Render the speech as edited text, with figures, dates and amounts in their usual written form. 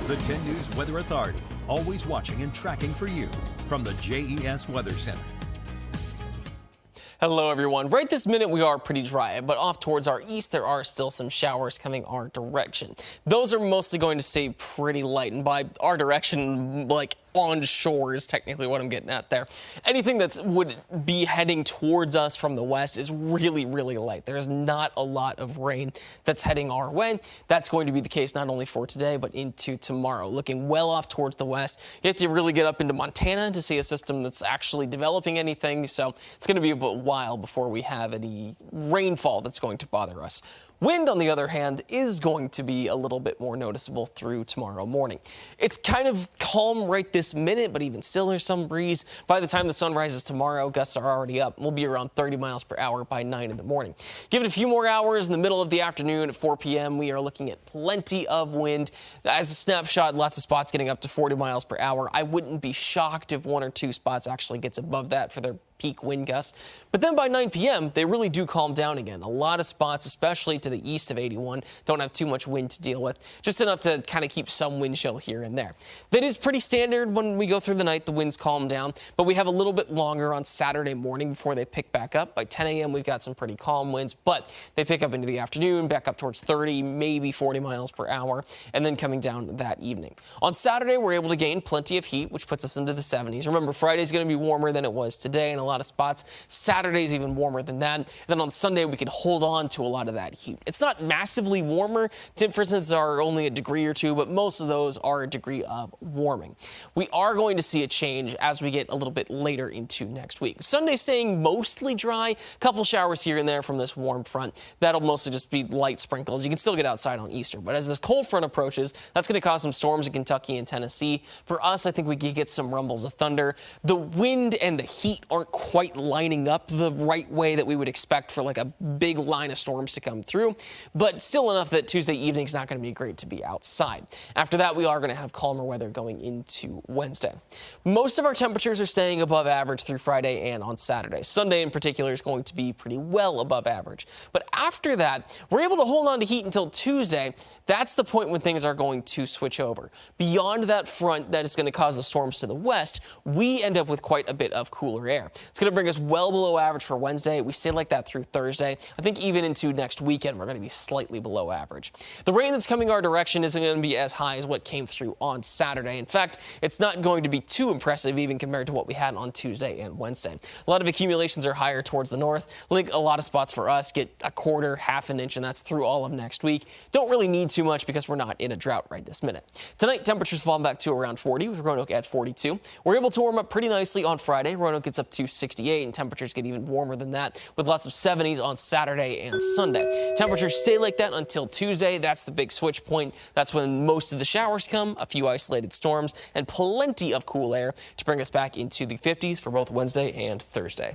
The 10 News Weather Authority, always watching and tracking for you from the JES Weather Center. Hello, everyone. Right this minute, we are pretty dry, but off towards our east, there are still some showers coming our direction. Those are mostly going to stay pretty light, and by our direction, like on shore is technically what I'm getting at there. Anything that would be heading towards us from the west is really, really light. There's not a lot of rain that's heading our way. That's going to be the case not only for today, but into tomorrow. Looking well off towards the west, you have to really get up into Montana to see a system that's actually developing anything, so it's going to be a while before we have any rainfall that's going to bother us. Wind, on the other hand, is going to be a little bit more noticeable through tomorrow morning. It's kind of calm right this minute, but even still there's some breeze. By the time the sun rises tomorrow, gusts are already up. We'll be around 30 miles per hour by 9 in the morning. Give it a few more hours in the middle of the afternoon at 4 p.m. We are looking at plenty of wind. As a snapshot, lots of spots getting up to 40 miles per hour. I wouldn't be shocked if one or two spots actually gets above that for their peak wind gusts. But then by 9 p.m., they really do calm down again. A lot of spots, especially to the east of 81, don't have too much wind to deal with, just enough to kind of keep some wind chill here and there. That is pretty standard when we go through the night, the winds calm down, but we have a little bit longer on Saturday morning before they pick back up. By 10 a.m., we've got some pretty calm winds, but they pick up into the afternoon, back up towards 30, maybe 40 miles per hour, and then coming down that evening. On Saturday, we're able to gain plenty of heat, which puts us into the 70s. Remember, Friday's going to be warmer than it was today in a lot of spots. Saturday's even warmer than that. And then on Sunday, we can hold on to a lot of that heat. It's not massively warmer. Temperatures are only a degree or two, but most of those are a degree of warming. We are going to see a change as we get a little bit later into next week. Sunday staying mostly dry, couple showers here and there from this warm front. That'll mostly just be light sprinkles. You can still get outside on Easter, but as this cold front approaches, that's going to cause some storms in Kentucky and Tennessee. For us, I think we could get some rumbles of thunder. The wind and the heat aren't quite lining up the right way that we would expect for like a big line of storms to come through, but still enough that Tuesday evening's not going to be great to be outside. After that, we are going to have calmer weather going into Wednesday. Most of our temperatures are staying above average through Friday and on Saturday. Sunday in particular is going to be pretty well above average. But after that, we're able to hold on to heat until Tuesday. That's the point when things are going to switch over. Beyond that front that is going to cause the storms to the west, we end up with quite a bit of cooler air. It's going to bring us well below average for Wednesday. We stay like that through Thursday. I think even into next weekend, we're going to be slightly below average. The rain that's coming our direction isn't going to be as high as what came through on Saturday. In fact, it's not going to be too impressive even compared to what we had on Tuesday and Wednesday. A lot of accumulations are higher towards the north. Like a lot of spots for us get a quarter, half an inch, and that's through all of next week. Don't really need too much because we're not in a drought right this minute. Tonight, temperatures fall back to around 40 with Roanoke at 42. We're able to warm up pretty nicely on Friday. Roanoke gets up to 68, and temperatures get even warmer than that with lots of 70s on Saturday and Sunday. Temperatures stay like that until Tuesday. That's the big switch point. That's when most of the showers come, a few isolated storms, and plenty of cool air to bring us back into the 50s for both Wednesday and Thursday.